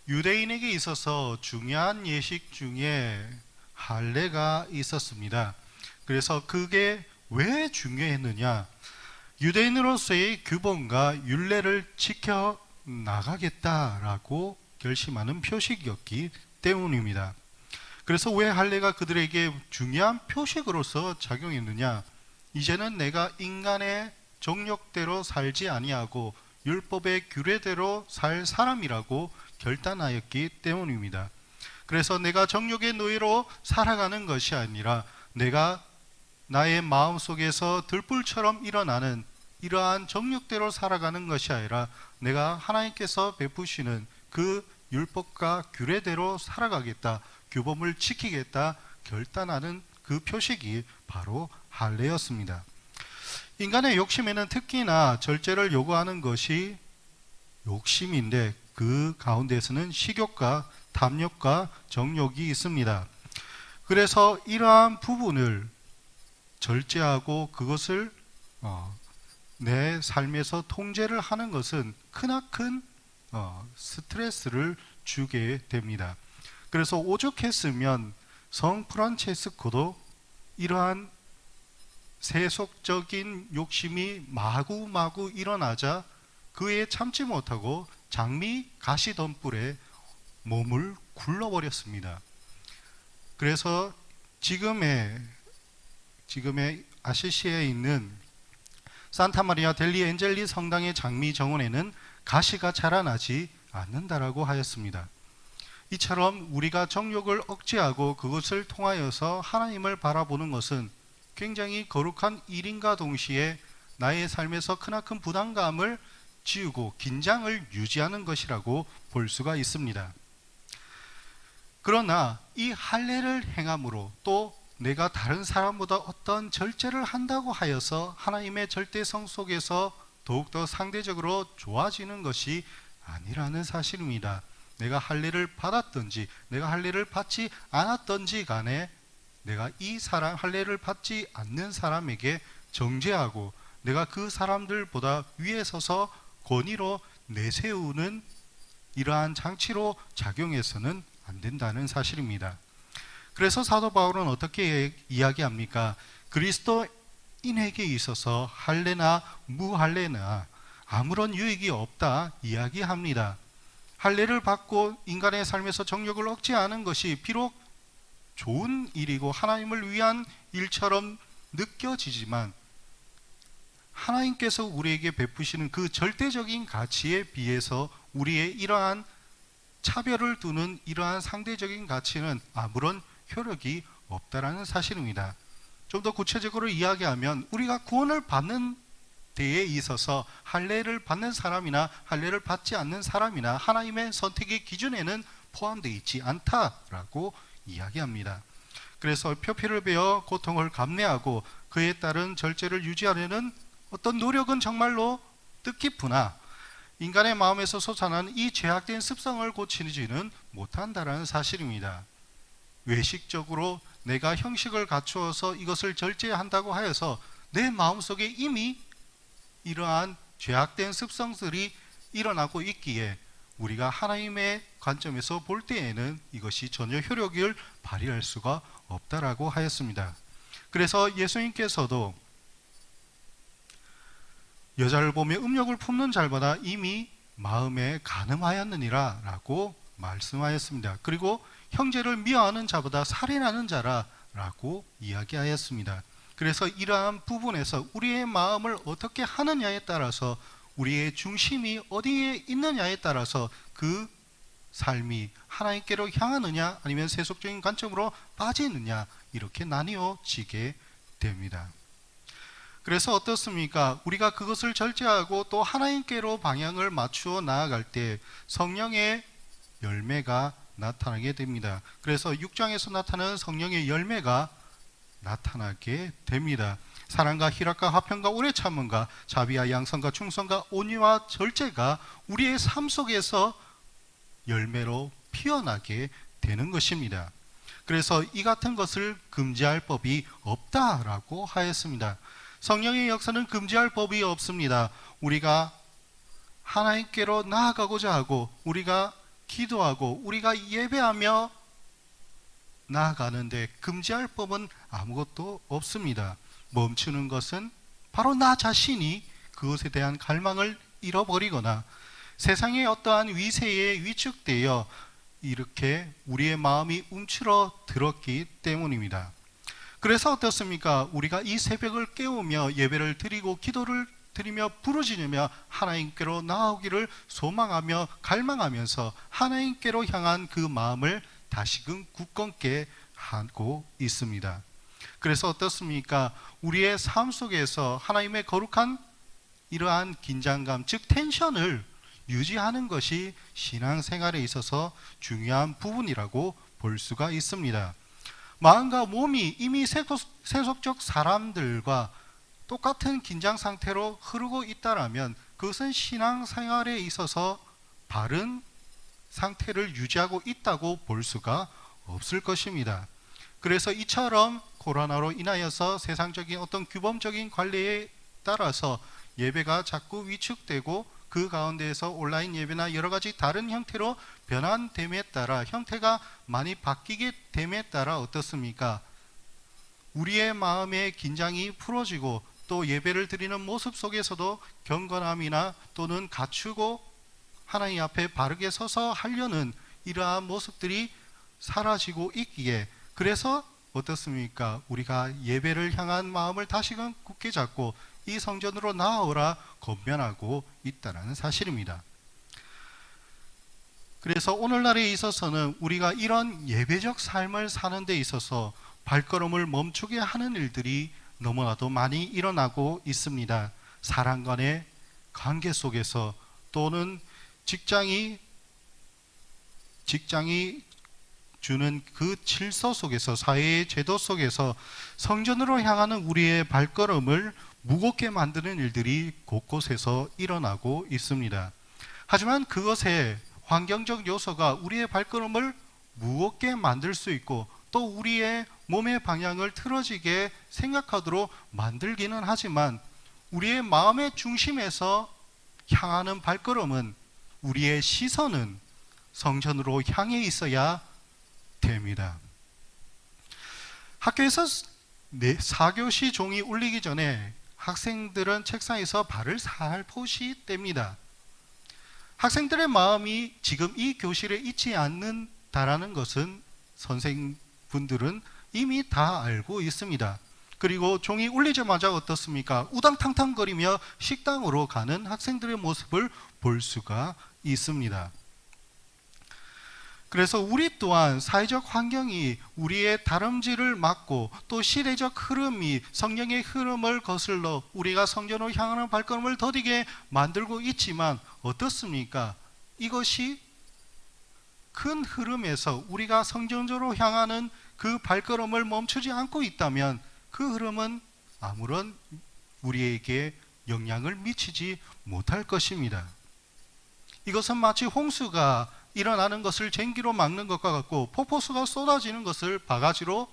유대인에게 있어서 중요한 예식 중에 할례가 있었습니다. 그래서 그게 왜 중요했느냐? 유대인으로서의 규범과 율례를 지켜 나가겠다라고 결심하는 표식이었기 때문입니다. 그래서 왜 할례가 그들에게 중요한 표식으로서 작용했느냐? 이제는 내가 인간의 정욕대로 살지 아니하고 율법의 규례대로 살 사람이라고 결단하였기 때문입니다. 그래서 내가 정욕의 노예로 살아가는 것이 아니라 내가 나의 마음속에서 들불처럼 일어나는 이러한 정욕대로 살아가는 것이 아니라 내가 하나님께서 베푸시는 그 율법과 규례대로 살아가겠다, 규범을 지키겠다 결단하는 그 표식이 바로 할례였습니다. 인간의 욕심에는 특히나 절제를 요구하는 것이 욕심인데 그 가운데서는 식욕과 탐욕과 정욕이 있습니다. 그래서 이러한 부분을 절제하고 그것을 내 삶에서 통제를 하는 것은 크나큰 스트레스를 주게 됩니다. 그래서 오죽했으면 성 프란체스코도 이러한 세속적인 욕심이 마구마구 일어나자 그에 참지 못하고 장미 가시덤불에 몸을 굴러버렸습니다. 그래서 지금의 아시시에 있는 산타마리아 델리 엔젤리 성당의 장미 정원에는 가시가 자라나지 않는다라고 하였습니다. 이처럼 우리가 정욕을 억제하고 그것을 통하여서 하나님을 바라보는 것은 굉장히 거룩한 일인가 동시에 나의 삶에서 크나큰 부담감을 지우고 긴장을 유지하는 것이라고 볼 수가 있습니다. 그러나 이 할례를 행함으로 또 내가 다른 사람보다 어떤 절제를 한다고 하여서 하나님의 절대성 속에서 더욱더 상대적으로 좋아지는 것이 아니라는 사실입니다. 내가 할례를 받았든지 내가 할례를 받지 않았든지 간에 내가 이 사람 할례를 받지 않는 사람에게 정죄하고 내가 그 사람들보다 위에 서서 권위로 내세우는 이러한 장치로 작용해서는 안 된다는 사실입니다. 그래서 사도 바울은 어떻게 이야기합니까? 그리스도인에게 있어서 할례나 무할례나 아무런 유익이 없다 이야기합니다. 할례를 받고 인간의 삶에서 정욕을 억제하는 것이 비록 좋은 일이고 하나님을 위한 일처럼 느껴지지만 하나님께서 우리에게 베푸시는 그 절대적인 가치에 비해서 우리의 이러한 차별을 두는 이러한 상대적인 가치는 아무런 효력이 없다라는 사실입니다. 좀 더 구체적으로 이야기하면 우리가 구원을 받는 데에 있어서 할례를 받는 사람이나 할례를 받지 않는 사람이나 하나님의 선택의 기준에는 포함되어 있지 않다라고 이야기합니다. 그래서 표피를 베어 고통을 감내하고 그에 따른 절제를 유지하려는 어떤 노력은 정말로 뜻깊으나 인간의 마음에서 솟아나는 이 죄악된 습성을 고치지는 못한다라는 사실입니다. 외식적으로 내가 형식을 갖추어서 이것을 절제한다고 하여서 내 마음속에 이미 이러한 죄악된 습성들이 일어나고 있기에 우리가 하나님의 관점에서 볼 때에는 이것이 전혀 효력을 발휘할 수가 없다라고 하였습니다. 그래서 예수님께서도 여자를 보며 음욕을 품는 자보다 이미 마음에 간음하였느니라 라고 말씀하였습니다. 그리고 형제를 미워하는 자보다 살인하는 자라 라고 이야기하였습니다. 그래서 이러한 부분에서 우리의 마음을 어떻게 하느냐에 따라서 우리의 중심이 어디에 있느냐에 따라서 그 삶이 하나님께로 향하느냐 아니면 세속적인 관점으로 빠지느냐 이렇게 나뉘어지게 됩니다. 그래서 어떻습니까? 우리가 그것을 절제하고 또 하나님께로 방향을 맞추어 나아갈 때 성령의 열매가 나타나게 됩니다. 그래서 6장에서 나타나는 성령의 열매가 나타나게 됩니다. 사랑과 희락과 화평과 오래 참음과 자비와 양선과 충성과 온유와 절제가 우리의 삶 속에서 열매로 피어나게 되는 것입니다. 그래서 이 같은 것을 금지할 법이 없다라고 하였습니다. 성령의 역사는 금지할 법이 없습니다. 우리가 하나님께로 나아가고자 하고 우리가 기도하고 우리가 예배하며 나아가는데 금지할 법은 아무것도 없습니다. 멈추는 것은 바로 나 자신이 그것에 대한 갈망을 잃어버리거나 세상의 어떠한 위세에 위축되어 이렇게 우리의 마음이 움츠러들었기 때문입니다. 그래서 어떻습니까? 우리가 이 새벽을 깨우며 예배를 드리고 기도를 드리며 부르짖으며 하나님께로 나아오기를 소망하며 갈망하면서 하나님께로 향한 그 마음을 다시금 굳건게 하고 있습니다. 그래서 어떻습니까? 우리의 삶 속에서 하나님의 거룩한 이러한 긴장감, 즉 텐션을 유지하는 것이 신앙생활에 있어서 중요한 부분이라고 볼 수가 있습니다. 마음과 몸이 이미 세속적 사람들과 똑같은 긴장 상태로 흐르고 있다라면 그것은 신앙생활에 있어서 바른 상태를 유지하고 있다고 볼 수가 없을 것입니다. 그래서 이처럼 코로나로 인하여서 세상적인 어떤 규범적인 관리에 따라서 예배가 자꾸 위축되고 그 가운데에서 온라인 예배나 여러 가지 다른 형태로 변환됨에 따라 형태가 많이 바뀌게 됨에 따라 어떻습니까? 우리의 마음의 긴장이 풀어지고 또 예배를 드리는 모습 속에서도 경건함이나 또는 갖추고 하나님 앞에 바르게 서서 하려는 이러한 모습들이 사라지고 있기에 그래서 어떻습니까? 우리가 예배를 향한 마음을 다시금 굳게 잡고 이 성전으로 나아오라 권면하고 있다는 사실입니다. 그래서 오늘날에 있어서는 우리가 이런 예배적 삶을 사는 데 있어서 발걸음을 멈추게 하는 일들이 너무나도 많이 일어나고 있습니다. 사람 간의 관계 속에서 또는 직장이 주는 그 질서 속에서 사회의 제도 속에서 성전으로 향하는 우리의 발걸음을 무겁게 만드는 일들이 곳곳에서 일어나고 있습니다. 하지만 그것의 환경적 요소가 우리의 발걸음을 무겁게 만들 수 있고 또 우리의 몸의 방향을 틀어지게 생각하도록 만들기는 하지만 우리의 마음의 중심에서 향하는 발걸음은 우리의 시선은 성전으로 향해 있어야 됩니다. 학교에서 4교시 종이 울리기 전에 학생들은 책상에서 발을 살포시 뗍니다. 학생들의 마음이 지금 이 교실에 있지 않는다라는 것은 선생님분들은 이미 다 알고 있습니다. 그리고 종이 울리자마자 어떻습니까? 우당탕탕거리며 식당으로 가는 학생들의 모습을 볼 수가 있습니다. 그래서 우리 또한 사회적 환경이 우리의 다름질을 막고 또 시대적 흐름이 성령의 흐름을 거슬러 우리가 성전으로 향하는 발걸음을 더디게 만들고 있지만 어떻습니까? 이것이 큰 흐름에서 우리가 성전으로 향하는 그 발걸음을 멈추지 않고 있다면 그 흐름은 아무런 우리에게 영향을 미치지 못할 것입니다. 이것은 마치 홍수가 일어나는 것을 쟁기로 막는 것과 같고 폭포수가 쏟아지는 것을 바가지로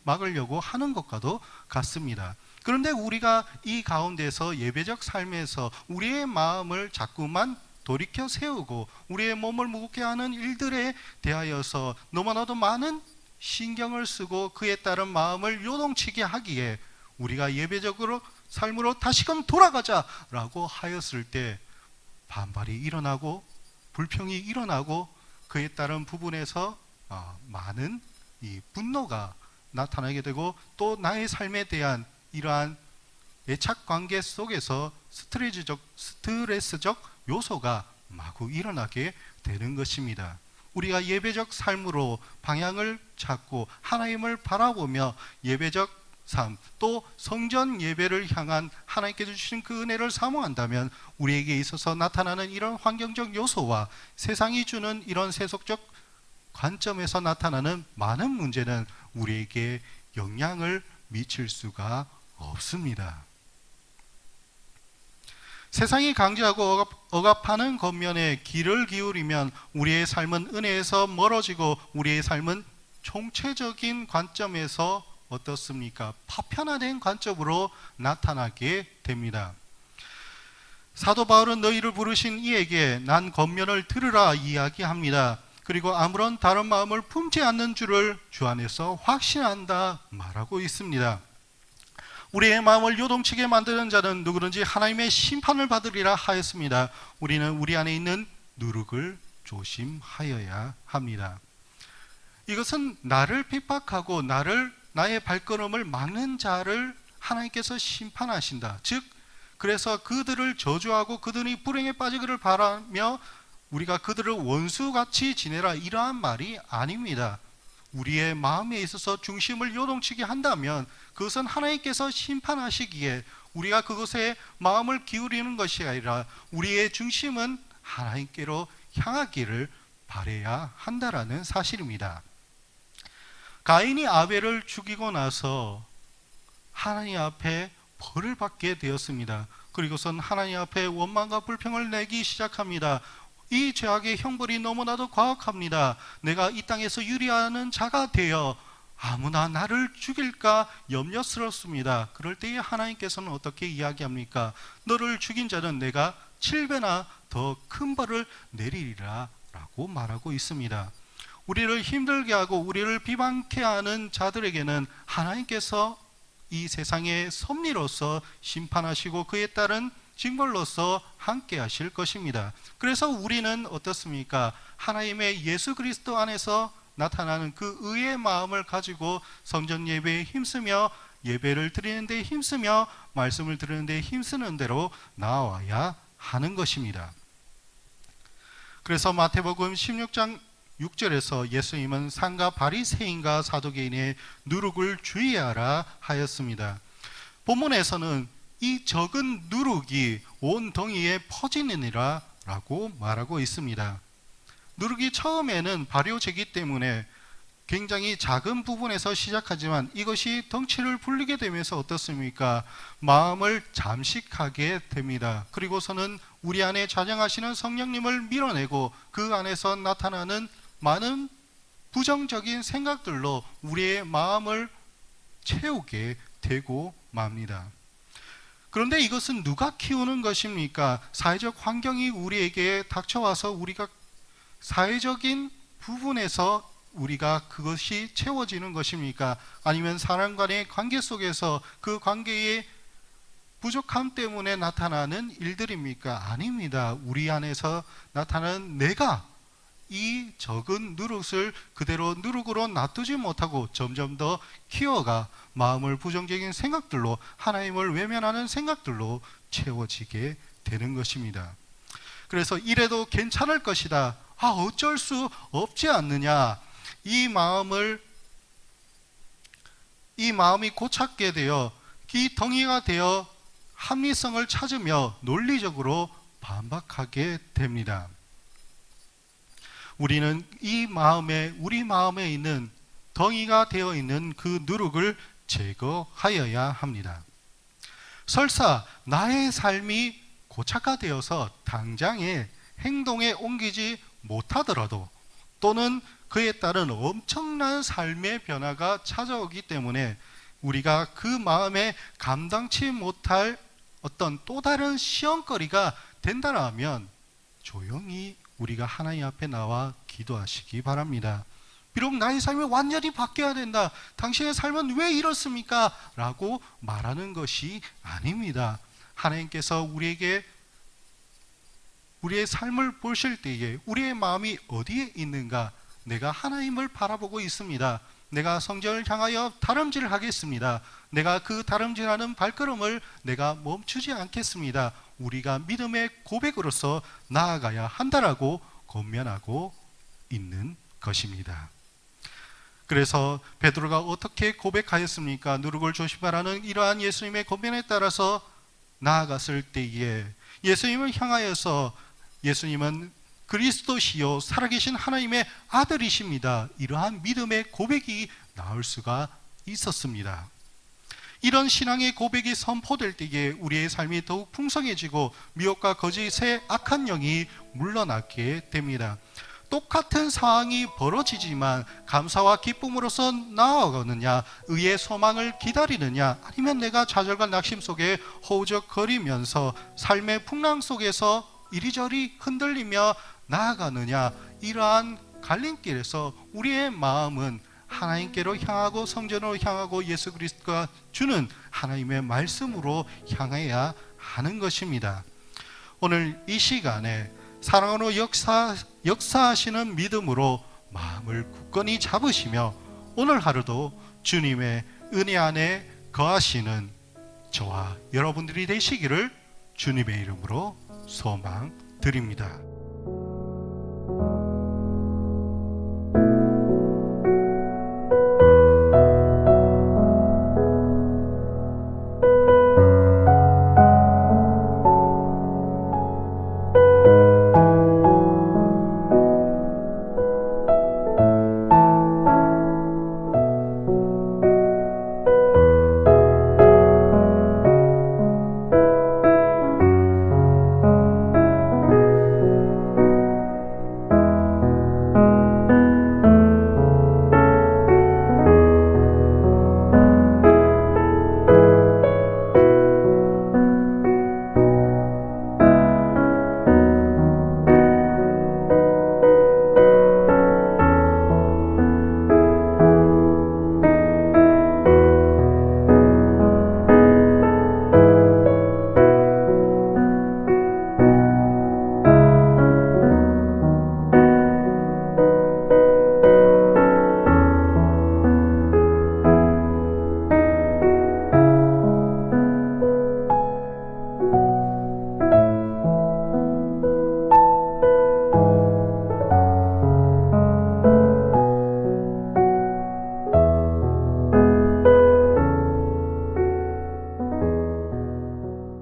막으려고 하는 것과도 같습니다. 그런데 우리가 이 가운데서 예배적 삶에서 우리의 마음을 자꾸만 돌이켜 세우고 우리의 몸을 무겁게 하는 일들에 대하여서 너무나도 많은 신경을 쓰고 그에 따른 마음을 요동치게 하기에 우리가 예배적으로 삶으로 다시금 돌아가자라고 하였을 때 반발이 일어나고 불평이 일어나고 그에 따른 부분에서 많은 이 분노가 나타나게 되고 또 나의 삶에 대한 이러한 애착 관계 속에서 스트레스적 요소가 마구 일어나게 되는 것입니다. 우리가 예배적 삶으로 방향을 잡고 하나님을 바라보며 예배적 삶, 또 성전 예배를 향한 하나님께서 주신 그 은혜를 사모한다면 우리에게 있어서 나타나는 이런 환경적 요소와 세상이 주는 이런 세속적 관점에서 나타나는 많은 문제는 우리에게 영향을 미칠 수가 없습니다. 세상이 강제하고 억압하는 겉면에 귀를 기울이면 우리의 삶은 은혜에서 멀어지고 우리의 삶은 총체적인 관점에서 어떻습니까? 파편화된 관점으로 나타나게 됩니다. 사도 바울은 너희를 부르신 이에게 난 권면을 들으라 이야기합니다. 그리고 아무런 다른 마음을 품지 않는 줄을 주 안에서 확신한다 말하고 있습니다. 우리의 마음을 요동치게 만드는 자는 누구든지 하나님의 심판을 받으리라 하였습니다. 우리는 우리 안에 있는 누룩을 조심하여야 합니다. 이것은 나를 핍박하고 나의 발걸음을 막는 자를 하나님께서 심판하신다. 즉 그래서 그들을 저주하고 그들이 불행에 빠지기를 바라며 우리가 그들을 원수같이 지내라, 이러한 말이 아닙니다. 우리의 마음에 있어서 중심을 요동치게 한다면 그것은 하나님께서 심판하시기에 우리가 그것에 마음을 기울이는 것이 아니라 우리의 중심은 하나님께로 향하기를 바라야 한다라는 사실입니다. 가인이 아벨을 죽이고 나서 하나님 앞에 벌을 받게 되었습니다. 그리고선 하나님 앞에 원망과 불평을 내기 시작합니다. 이 죄악의 형벌이 너무나도 과학합니다. 내가 이 땅에서 유리하는 자가 되어 아무나 나를 죽일까 염려스럽습니다. 그럴 때에 하나님께서는 어떻게 이야기합니까? 너를 죽인 자는 내가 7배나 더 큰 벌을 내리리라 라고 말하고 있습니다. 우리를 힘들게 하고 우리를 비방케 하는 자들에게는 하나님께서 이 세상의 섭리로서 심판하시고 그에 따른 징벌로서 함께 하실 것입니다. 그래서 우리는 어떻습니까? 하나님의 예수 그리스도 안에서 나타나는 그 의의 마음을 가지고 성전 예배에 힘쓰며 예배를 드리는 데 힘쓰며 말씀을 들으는 데 힘쓰는 대로 나와야 하는 것입니다. 그래서 마태복음 16장 6절에서 예수님은 상가 바리새인과 사두개인의 누룩을 주의하라 하였습니다. 본문에서는 이 적은 누룩이 온 덩이에 퍼지느니라 라고 말하고 있습니다. 누룩이 처음에는 발효제기 때문에 굉장히 작은 부분에서 시작하지만 이것이 덩치를 불리게 되면서 어떻습니까? 마음을 잠식하게 됩니다. 그리고서는 우리 안에 자정하시는 성령님을 밀어내고 그 안에서 나타나는 많은 부정적인 생각들로 우리의 마음을 채우게 되고 맙니다. 그런데 이것은 누가 키우는 것입니까? 사회적 환경이 우리에게 닥쳐와서 우리가 사회적인 부분에서 우리가 그것이 채워지는 것입니까? 아니면 사람 간의 관계 속에서 그 관계의 부족함 때문에 나타나는 일들입니까? 아닙니다. 우리 안에서 나타나는 내가 이 적은 누룩을 그대로 누룩으로 놔두지 못하고 점점 더 키워가 마음을 부정적인 생각들로, 하나님을 외면하는 생각들로 채워지게 되는 것입니다. 그래서 이래도 괜찮을 것이다, 어쩔 수 없지 않느냐, 이 마음이 고착게 되어 이 덩이가 되어 합리성을 찾으며 논리적으로 반박하게 됩니다. 우리는 우리 마음에 있는 덩이가 되어 있는 그 누룩을 제거하여야 합니다. 설사 나의 삶이 고착화되어서 당장에 행동에 옮기지 못하더라도, 또는 그에 따른 엄청난 삶의 변화가 찾아오기 때문에 우리가 그 마음에 감당치 못할 어떤 또 다른 시험거리가 된다면 조용히 우리가 하나님 앞에 나와 기도하시기 바랍니다. 비록 나의 삶이 완전히 바뀌어야 된다, 당신의 삶은 왜 이렇습니까? 라고 말하는 것이 아닙니다. 하나님께서 우리에게 우리의 삶을 보실 때에 우리의 마음이 어디에 있는가? 내가 하나님을 바라보고 있습니다. 내가 성전을 향하여 다름질을 하겠습니다. 내가 그 다름질하는 발걸음을 내가 멈추지 않겠습니다. 우리가 믿음의 고백으로서 나아가야 한다라고 권면하고 있는 것입니다. 그래서 베드로가 어떻게 고백하였습니까? 누룩을 조심하라는 이러한 예수님의 권면에 따라서 나아갔을 때에 예수님을 향하여서 예수님은 그리스도시요 살아계신 하나님의 아들이십니다, 이러한 믿음의 고백이 나올 수가 있었습니다. 이런 신앙의 고백이 선포될 때에 우리의 삶이 더욱 풍성해지고 미혹과 거짓의 악한 영이 물러나게 됩니다. 똑같은 상황이 벌어지지만 감사와 기쁨으로서 나아가느냐, 의의 소망을 기다리느냐, 아니면 내가 좌절과 낙심 속에 허우적거리면서 삶의 풍랑 속에서 이리저리 흔들리며 나아가느냐, 이러한 갈림길에서 우리의 마음은 하나님께로 향하고 성전으로 향하고 예수 그리스도가 주는 하나님의 말씀으로 향해야 하는 것입니다. 오늘 이 시간에 사랑으로 역사하시는 믿음으로 마음을 굳건히 잡으시며 오늘 하루도 주님의 은혜 안에 거하시는 저와 여러분들이 되시기를 주님의 이름으로 소망드립니다.